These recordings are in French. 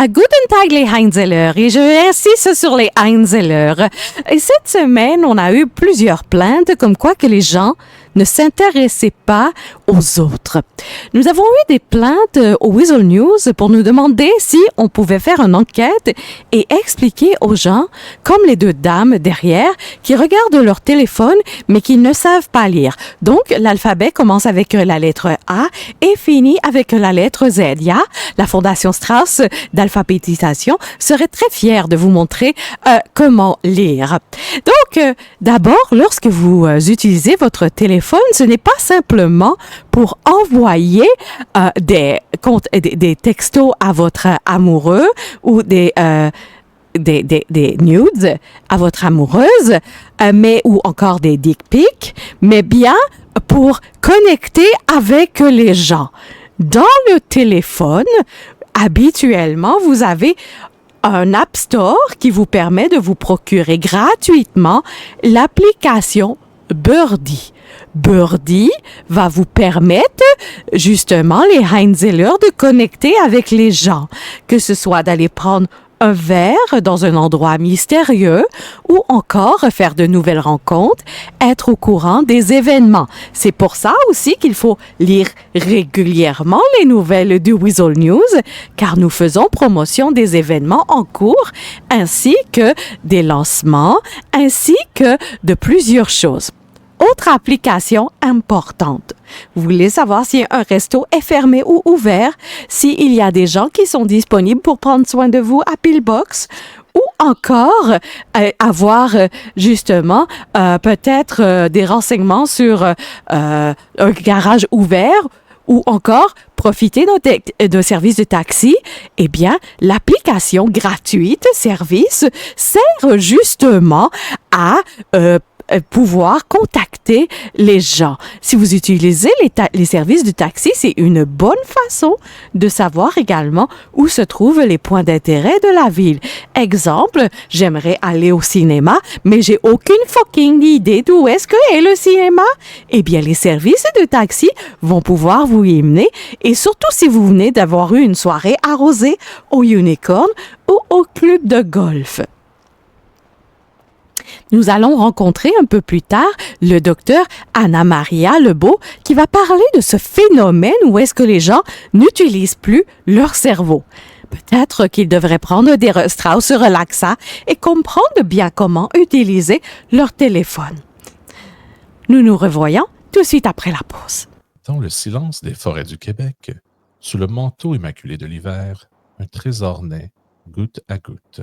Guten Tag les Heinzeller et je insiste sur les Heinzeller. Et cette semaine, on a eu plusieurs plaintes comme quoi que les gens ne s'intéressaient pas aux autres. Nous avons eu des plaintes au Weasel News pour nous demander si on pouvait faire une enquête et expliquer aux gens, comme les deux dames derrière, qui regardent leur téléphone mais qui ne savent pas lire. Donc, l'alphabet commence avec la lettre A et finit avec la lettre Z. La Fondation Strauss d'alphabétisation serait très fière de vous montrer comment lire. Donc, d'abord, lorsque vous utilisez votre téléphone, ce n'est pas simplement pour envoyer des textos à votre amoureux ou des nudes à votre amoureuse, mais ou encore des dick pics, mais bien pour connecter avec les gens. Dans le téléphone, habituellement, vous avez un App Store qui vous permet de vous procurer gratuitement l'application Birdie. Birdie va vous permettre, justement, les Heinzeller de connecter avec les gens, que ce soit d'aller prendre un verre dans un endroit mystérieux ou encore faire de nouvelles rencontres, être au courant des événements. C'est pour ça aussi qu'il faut lire régulièrement les nouvelles du Weasel News, car nous faisons promotion des événements en cours, ainsi que des lancements, ainsi que de plusieurs choses. Autre application importante. Vous voulez savoir si un resto est fermé ou ouvert, s'il y a des gens qui sont disponibles pour prendre soin de vous à Pillbox, ou encore avoir justement peut-être des renseignements sur un garage ouvert, ou encore profiter d'un service de taxi, eh bien, l'application gratuite service sert justement à pouvoir contacter les gens. Si vous utilisez les services de taxi, c'est une bonne façon de savoir également où se trouvent les points d'intérêt de la ville. Exemple, j'aimerais aller au cinéma, mais j'ai aucune fucking idée d'où est-ce que est le cinéma. Eh bien, les services de taxi vont pouvoir vous y mener, et surtout si vous venez d'avoir eu une soirée arrosée au Unicorn ou au club de golf. Nous allons rencontrer un peu plus tard le docteur Anna-Maria Lebeau qui va parler de ce phénomène où est-ce que les gens n'utilisent plus leur cerveau. Peut-être qu'ils devraient prendre des Strauss relaxa et comprendre bien comment utiliser leur téléphone. Nous nous revoyons tout de suite après la pause. Dans le silence des forêts du Québec, sous le manteau immaculé de l'hiver, un trésor naît, goutte à goutte.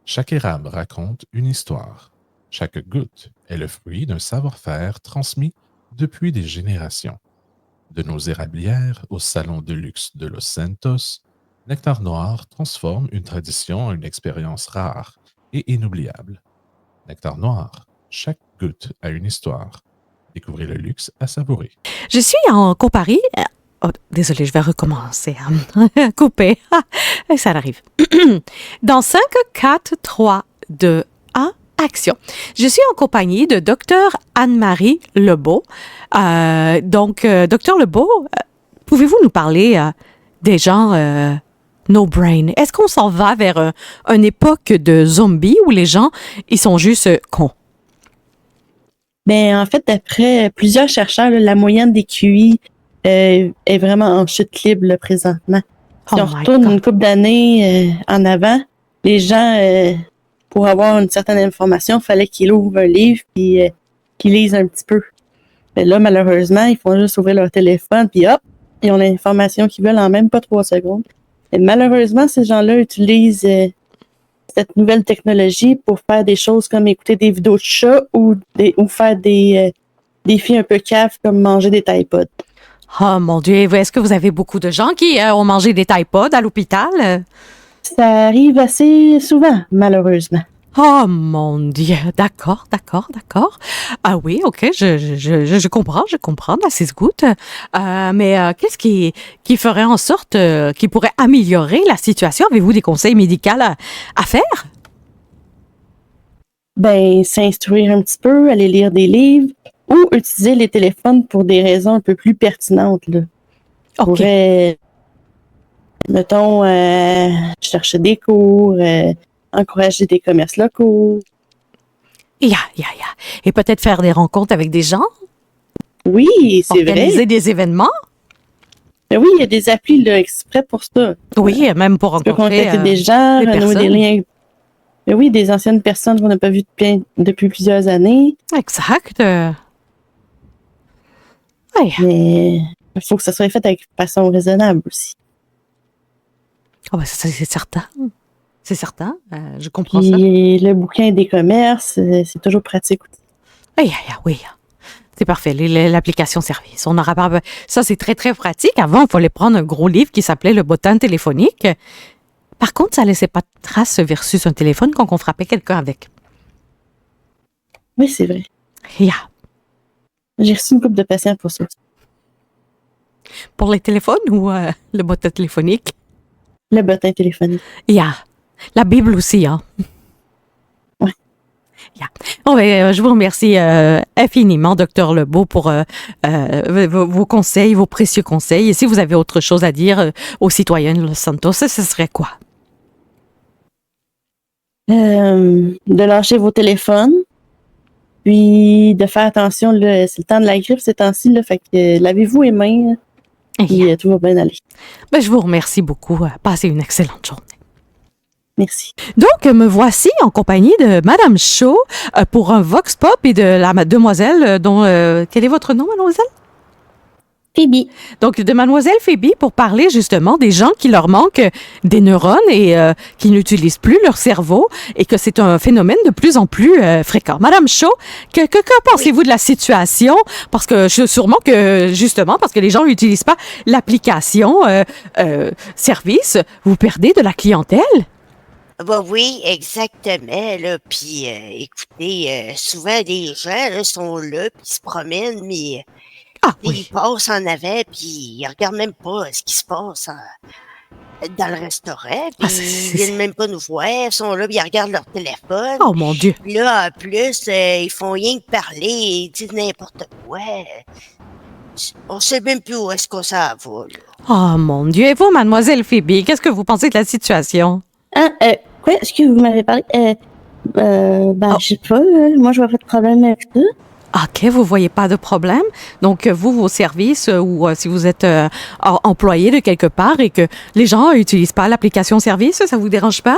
Chaque érable raconte une histoire. Chaque goutte est le fruit d'un savoir-faire transmis depuis des générations. De nos érablières au salon de luxe de Los Santos, Nectar Noir transforme une tradition en une expérience rare et inoubliable. Nectar Noir, chaque goutte a une histoire. Découvrez le luxe à savourer. Je suis en compagnie... Oh, désolée, je vais recommencer. Couper. Ça arrive. Dans 5, 4, 3, 2, 1, action. Je suis en compagnie de Dr. Anne-Marie Lebeau. Dr. Lebeau, pouvez-vous nous parler des gens no brain? Est-ce qu'on s'en va vers une époque de zombies où les gens, ils sont juste cons? Ben, en fait, d'après plusieurs chercheurs, la moyenne des QI est vraiment en chute libre là, présentement. Si on retourne une couple d'années en avant, les gens, pour avoir une certaine information, il fallait qu'ils ouvrent un livre et qu'ils lisent un petit peu. Mais là, malheureusement, ils font juste ouvrir leur téléphone puis hop, ils ont l'information qu'ils veulent en même pas 3 secondes. Et malheureusement, ces gens-là utilisent cette nouvelle technologie pour faire des choses comme écouter des vidéos de chats ou faire des défis un peu caves comme manger des Tide Pods. Oh mon Dieu, est-ce que vous avez beaucoup de gens qui ont mangé des Tide Pods à l'hôpital? Ça arrive assez souvent, malheureusement. Oh mon Dieu, d'accord. Ah oui, ok, je comprends, la 6 gouttes. Mais qu'est-ce qui ferait en sorte qui pourrait améliorer la situation? Avez-vous des conseils médicaux à faire? Ben, s'instruire un petit peu, aller lire des livres ou utiliser les téléphones pour des raisons un peu plus pertinentes, là. OK. Mettons, chercher des cours, encourager des commerces locaux. Yeah. Et peut-être faire des rencontres avec des gens, Oui, c'est vrai. organiser des événements. Mais oui, il y a des applis là, exprès pour ça. Oui, même pour Tu peux rencontrer contacter des gens, des renouer des personnes. liens. Mais oui, des anciennes personnes qu'on n'a pas vues depuis plusieurs années. Exact. Oui. Mais il faut que ça soit fait avec façon raisonnable aussi. Ah ben, c'est certain. C'est certain. Je comprends ça. Puis le bouquin des commerces, c'est toujours pratique aussi. Oui. C'est parfait. L'application service. On aura pas. Ça, c'est très, très pratique. Avant, il fallait prendre un gros livre qui s'appelait Le bottin téléphonique. Par contre, ça laissait pas de traces versus un téléphone quand on frappait quelqu'un avec. Oui, c'est vrai. Yeah. J'ai reçu une couple de patients pour ça. Pour les téléphones ou le bottin téléphonique? Le bottin téléphonique. Yeah. La Bible aussi, hein? Ouais. Yeah. Bon, ben, je vous remercie infiniment, Dr. Lebeau, pour vos conseils, vos précieux conseils. Et si vous avez autre chose à dire aux citoyens de Los Santos, ce serait quoi? De lâcher vos téléphones. Puis de faire attention, là, c'est le temps de la grippe ces temps-ci, là, fait que lavez-vous les mains, puis tout va bien aller. Ben, je vous remercie beaucoup. Passez une excellente journée. Merci. Donc, me voici en compagnie de Madame Shaw pour un Vox Pop et de la demoiselle dont... quel est votre nom, mademoiselle? Phoebe. Donc, de Mademoiselle Phoebe pour parler justement des gens qui leur manquent des neurones et qui n'utilisent plus leur cerveau et que c'est un phénomène de plus en plus fréquent. Madame Shaw, que pensez-vous de la situation? Parce que sûrement que, justement, parce que les gens n'utilisent pas l'application service, vous perdez de la clientèle? Bah oui, exactement. Là. Puis, écoutez, souvent les gens là, sont là, puis se promènent, mais ils passent en avant, puis ils regardent même pas ce qui se passe dans le restaurant. Puis ils viennent même pas nous voir. Ils sont là, puis ils regardent leur téléphone. Oh mon Dieu! Puis là, en plus, ils font rien que parler, ils disent n'importe quoi. On sait même plus où est-ce qu'on s'en va. Là. Oh mon Dieu! Et vous, Mademoiselle Phoebe, qu'est-ce que vous pensez de la situation? Quoi? Est-ce que vous m'avez parlé? Je sais pas. Moi, je vois pas de problème avec ça. OK, vous voyez pas de problème. Donc, vous, vos services, ou si vous êtes employé de quelque part et que les gens n'utilisent pas l'application service, ça vous dérange pas?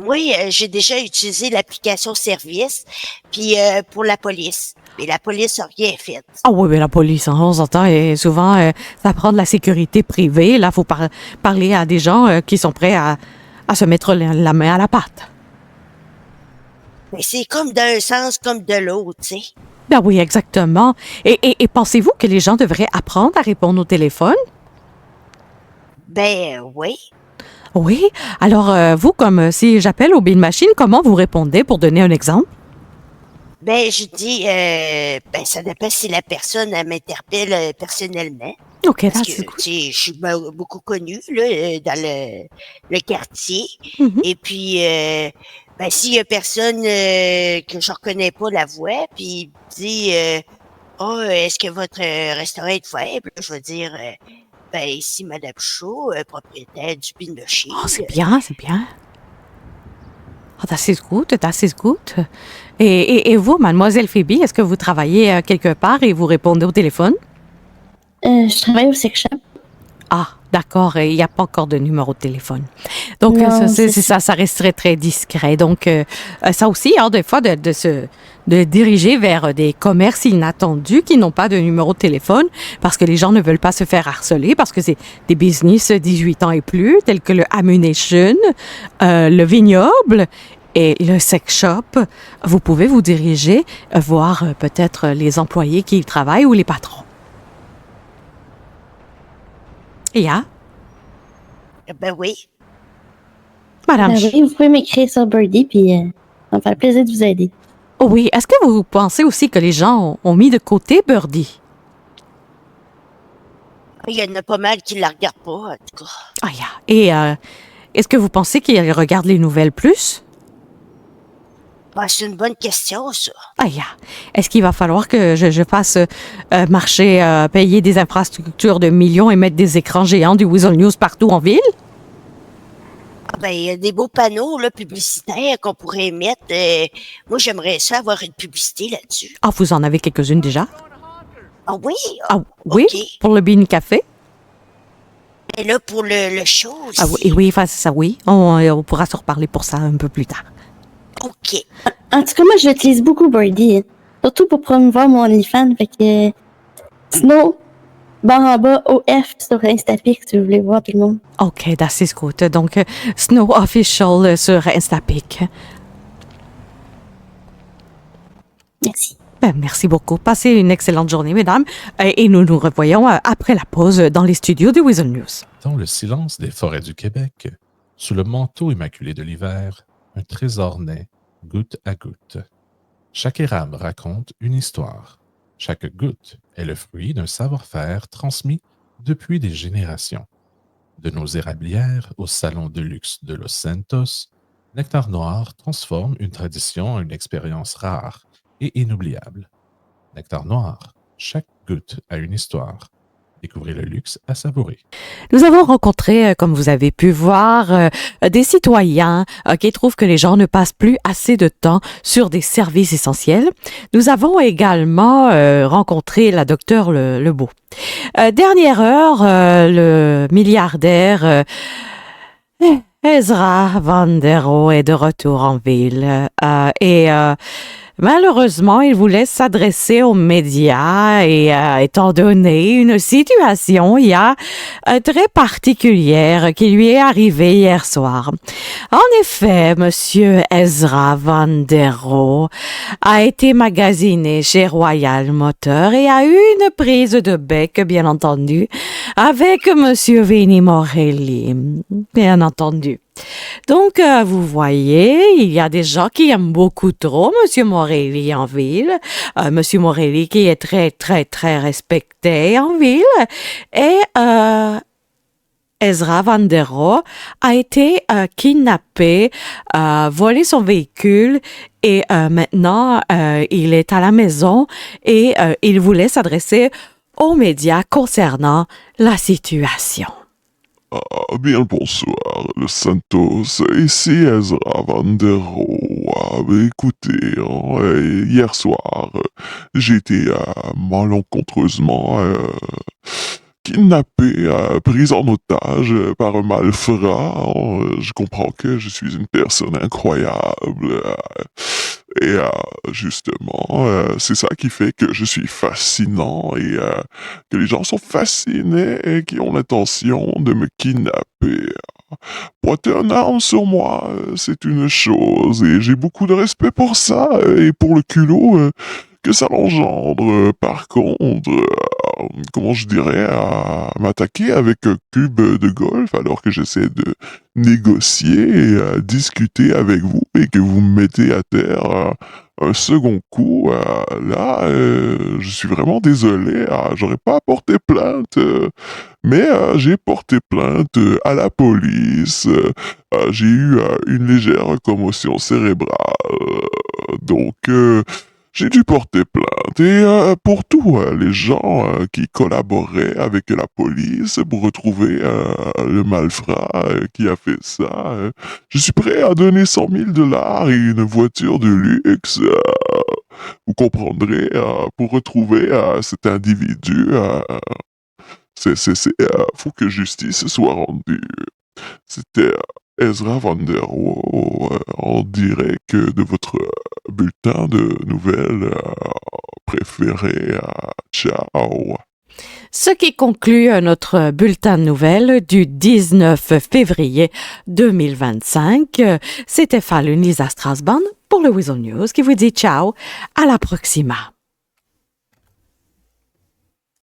Oui, j'ai déjà utilisé l'application service, puis pour la police. Mais la police n'a rien fait. Ah oui, mais la police, hein, on s'entend, et souvent, ça prend de la sécurité privée. Là, il faut parler à des gens qui sont prêts à se mettre la main à la pâte. Mais c'est comme d'un sens comme de l'autre, tu sais. Ben oui, exactement. Et pensez-vous que les gens devraient apprendre à répondre au téléphone? Ben oui. Oui. Alors, vous, comme si j'appelle au Bill Machine, comment vous répondez pour donner un exemple? Ben, je dis, ça dépend si la personne, elle m'interpelle personnellement. OK, parce que, tu sais, je suis beaucoup connue, là, dans le quartier. Mm-hmm. Et puis, s'il y a personne que je reconnais pas la voix, puis il dit, est-ce que votre restaurant est faible? Je vais dire, ici, Madame Shaw, propriétaire du Bill Machine. Oh, c'est bien, c'est bien. Oh, das ist gut. Et vous, Mademoiselle Phoebe, est-ce que vous travaillez quelque part et vous répondez au téléphone? Je travaille au sex shop. Ah, d'accord. Il n'y a pas encore de numéro de téléphone. Donc, non, ça resterait très discret. Donc, ça aussi, des fois, de diriger vers des commerces inattendus qui n'ont pas de numéro de téléphone parce que les gens ne veulent pas se faire harceler, parce que c'est des business 18 ans et plus, tels que le Ammunition, le Vignoble et le sex shop. Vous pouvez vous diriger, voir peut-être les employés qui y travaillent ou les patrons. Yeah. Ben oui. Madame. Oui, vous pouvez m'écrire sur Birdie, puis ça me fait plaisir de vous aider. Oh oui. Est-ce que vous pensez aussi que les gens ont mis de côté Birdie? Il y en a pas mal qui la regardent pas, en tout cas. Ah, yeah. Et est-ce que vous pensez qu'ils regardent les nouvelles plus? C'est une bonne question, ça. Ah, yeah. Est-ce qu'il va falloir que je fasse payer des infrastructures de millions et mettre des écrans géants du Weasel News partout en ville? Ben, il y a des beaux panneaux là, publicitaires qu'on pourrait mettre. Moi, j'aimerais ça avoir une publicité là-dessus. Ah, vous en avez quelques-unes déjà? Ah oui? Ah oui, OK. pour le Bean Café? Et là, pour le show aussi. Ah oui, c'est ça, oui. On pourra se reparler pour ça un peu plus tard. OK. En tout cas, moi, je l'utilise beaucoup, Birdie. Surtout pour promouvoir mon OnlyFans. Fait que Snow, barre en bas, OF sur Instapic, si vous voulez voir tout le monde. OK, that's is good. Donc, Snow Official sur Instapic. Merci. Ben, merci beaucoup. Passez une excellente journée, mesdames. Et nous nous revoyons après la pause dans les studios de Weasel News. Dans le silence des forêts du Québec, sous le manteau immaculé de l'hiver, un trésor naît, goutte à goutte. Chaque érable raconte une histoire. Chaque goutte est le fruit d'un savoir-faire transmis depuis des générations. De nos érablières au salon de luxe de Los Santos, Nectar Noir transforme une tradition en une expérience rare et inoubliable. Nectar Noir, chaque goutte a une histoire. Découvrez le luxe à savourer. Nous avons rencontré, comme vous avez pu voir, des citoyens qui trouvent que les gens ne passent plus assez de temps sur des services essentiels. Nous avons également rencontré la docteure Lebeau. Dernière heure, le milliardaire Ezra Van der Rohe est de retour en ville et malheureusement, il voulait s'adresser aux médias et étant donné une situation très particulière qui lui est arrivée hier soir. En effet, Monsieur Ezra Van der Rohe a été magasiné chez Royal Motor et a eu une prise de bec, bien entendu, avec Monsieur Vinnie Morelli, bien entendu. Donc, vous voyez, il y a des gens qui aiment beaucoup trop Monsieur Morelli en ville. Monsieur Morelli qui est très, très, très respecté en ville. Et Ezra Van der Rohe a été kidnappé, volé son véhicule et maintenant, il est à la maison et il voulait s'adresser aux médias concernant la situation. Bien le bonsoir, le Santos, ici Ezra Van der Rohe. Écoutez, hier soir, j'ai été malencontreusement kidnappé, pris en otage par un malfrat. Je comprends que je suis une personne incroyable. Et justement, c'est ça qui fait que je suis fascinant et que les gens sont fascinés et qui ont l'intention de me kidnapper. Pointer un arme sur moi, c'est une chose et j'ai beaucoup de respect pour ça et pour le culot que ça engendre. Par contre, comment je dirais, à m'attaquer avec un cube de golf alors que j'essaie de négocier et discuter avec vous et que vous me mettez à terre un second coup, là, je suis vraiment désolé, j'aurais pas porté plainte, mais j'ai porté plainte à la police, j'ai eu une légère commotion cérébrale, donc j'ai dû porter plainte et pour tous les gens qui collaboraient avec la police pour retrouver le malfrat qui a fait ça, je suis prêt à donner 100 000 $ et une voiture de luxe. Vous comprendrez, pour retrouver cet individu, faut que justice soit rendue. C'était Ezra Van der Rohe en direct de votre bulletin de nouvelles préféré. Ciao. Ce qui conclut notre bulletin de nouvelles du 19 février 2025. C'était Falun Lisa Strasbourg pour le Weasel News qui vous dit ciao, à la proxima.